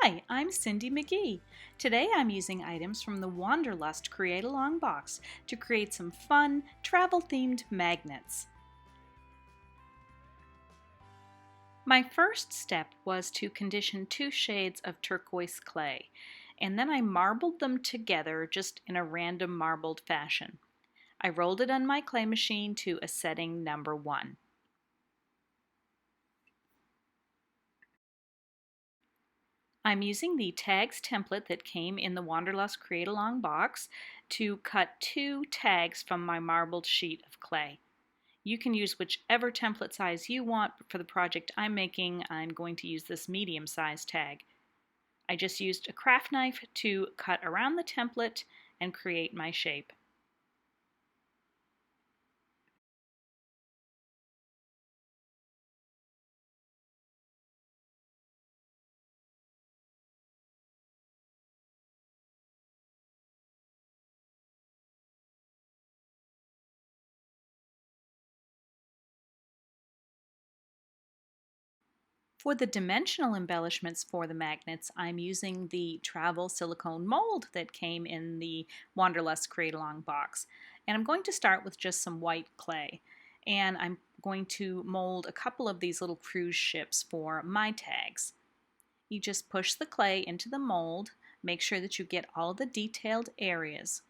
Hi, I'm Cindi McGee. Today I'm using items from the Wanderlust Create Along box to create some fun, travel-themed magnets. My first step was to condition 2 shades of turquoise clay, and then I marbled them together just in a random marbled fashion. I rolled it on my clay machine to a setting number 1. I'm using the tags template that came in the Wanderlust Create Along box to cut 2 tags from my marbled sheet of clay. You can use whichever template size you want, but for the project I'm making, I'm going to use this medium size tag. I just used a craft knife to cut around the template and create my shape. For the dimensional embellishments for the magnets, I'm using the travel silicone mold that came in the Wanderlust Create Along box. And I'm going to start with just some white clay. And I'm going to mold a couple of these little cruise ships for my tags. You just push the clay into the mold, make sure that you get all the detailed areas.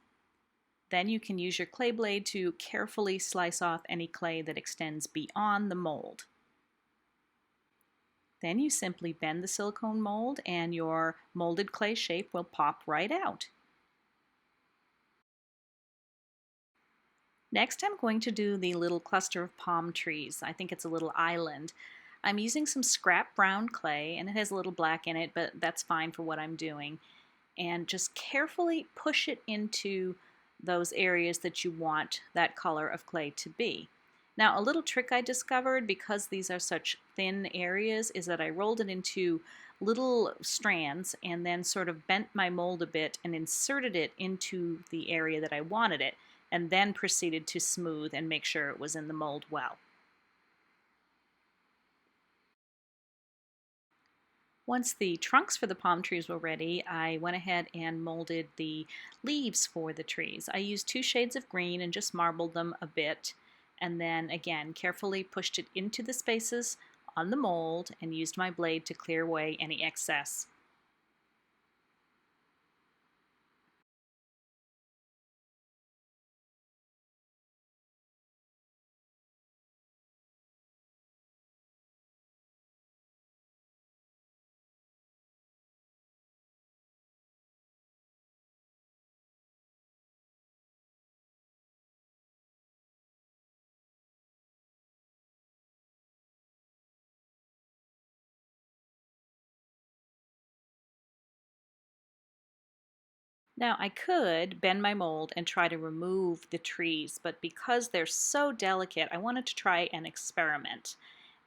Then you can use your clay blade to carefully slice off any clay that extends beyond the mold. Then you simply bend the silicone mold and your molded clay shape will pop right out. Next, I'm going to do the little cluster of palm trees. I think it's a little island. I'm using some scrap brown clay, and it has a little black in it, but that's fine for what I'm doing. And just carefully push it into those areas that you want that color of clay to be. Now, a little trick I discovered, because these are such thin areas, is that I rolled it into little strands and then sort of bent my mold a bit and inserted it into the area that I wanted it, and then proceeded to smooth and make sure it was in the mold well. Once the trunks for the palm trees were ready, I went ahead and molded the leaves for the trees. I used 2 shades of green and just marbled them a bit, and then again carefully pushed it into the spaces on the mold and used my blade to clear away any excess. Now I could bend my mold and try to remove the trees, but because they're so delicate, I wanted to try an experiment.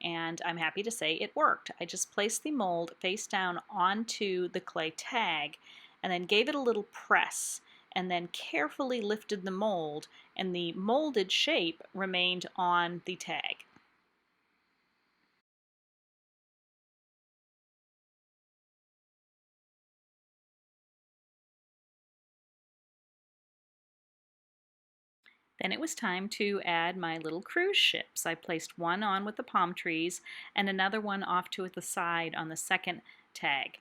And I'm happy to say it worked. I just placed the mold face down onto the clay tag and then gave it a little press and then carefully lifted the mold, and the molded shape remained on the tag. Then it was time to add my little cruise ships. I placed one on with the palm trees and another one off to the side on the second tag.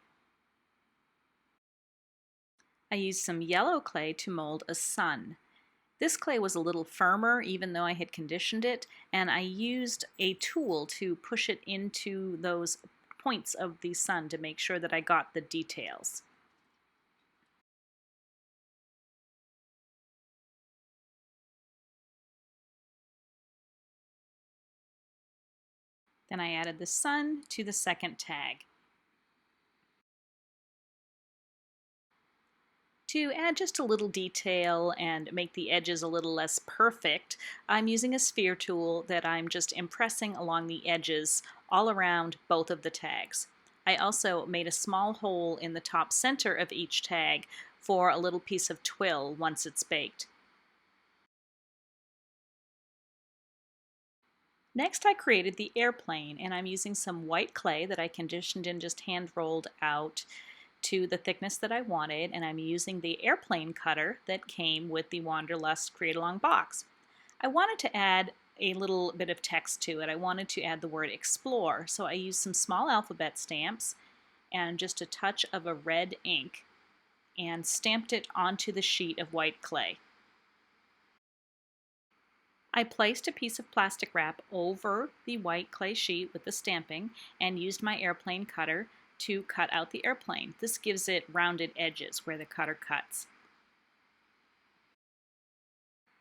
I used some yellow clay to mold a sun. This clay was a little firmer even though I had conditioned it, and I used a tool to push it into those points of the sun to make sure that I got the details. Then I added the sun to the second tag. To add just a little detail and make the edges a little less perfect, I'm using a sphere tool that I'm just impressing along the edges all around both of the tags. I also made a small hole in the top center of each tag for a little piece of twill once it's baked. Next, I created the airplane, and I'm using some white clay that I conditioned and just hand rolled out to the thickness that I wanted, and I'm using the airplane cutter that came with the Wanderlust Create Along box. I wanted to add a little bit of text to it. I wanted to add the word explore, so I used some small alphabet stamps and just a touch of a red ink and stamped it onto the sheet of white clay. I placed a piece of plastic wrap over the white clay sheet with the stamping and used my airplane cutter to cut out the airplane. This gives it rounded edges where the cutter cuts.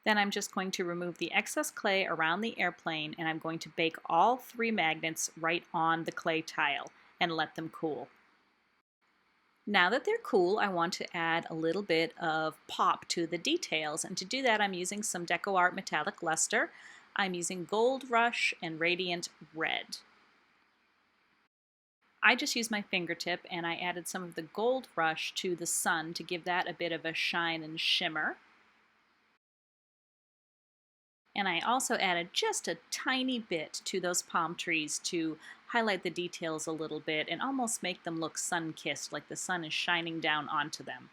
Then I'm just going to remove the excess clay around the airplane, and I'm going to bake all 3 magnets right on the clay tile and let them cool. Now that they're cool, I want to add a little bit of pop to the details, and to do that I'm using some DecoArt metallic luster. I'm using Gold Rush and Radiant Red. I just used my fingertip and I added some of the Gold Rush to the sun to give that a bit of a shine and shimmer. And I also added just a tiny bit to those palm trees to highlight the details a little bit and almost make them look sun-kissed, like the sun is shining down onto them.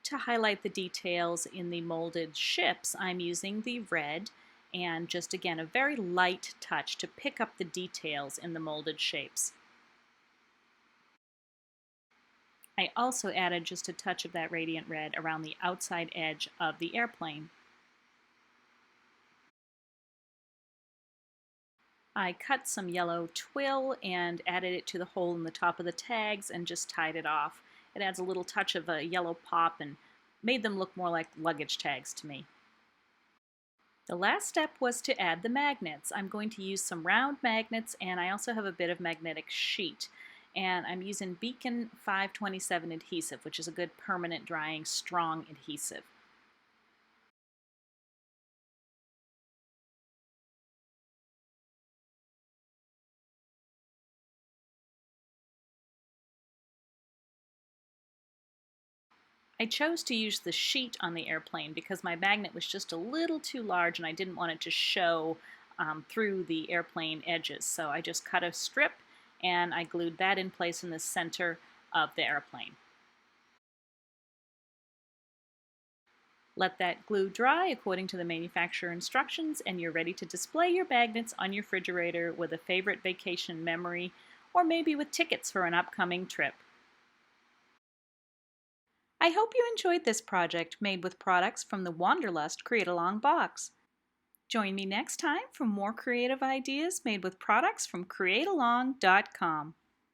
To highlight the details in the molded ships, I'm using the red and just again a very light touch to pick up the details in the molded shapes. I also added just a touch of that radiant red around the outside edge of the airplane. I cut some yellow twill and added it to the hole in the top of the tags and just tied it off. It adds a little touch of a yellow pop and made them look more like luggage tags to me. The last step was to add the magnets. I'm going to use some round magnets, and I also have a bit of magnetic sheet. And I'm using Beacon 527 adhesive, which is a good permanent drying, strong adhesive. I chose to use the sheet on the airplane because my magnet was just a little too large and I didn't want it to show through the airplane edges. So I just cut a strip and I glued that in place in the center of the airplane. Let that glue dry according to the manufacturer instructions, and you're ready to display your magnets on your refrigerator with a favorite vacation memory, or maybe with tickets for an upcoming trip. I hope you enjoyed this project made with products from the Wanderlust Create Along box. Join me next time for more creative ideas made with products from CreateAlong.com.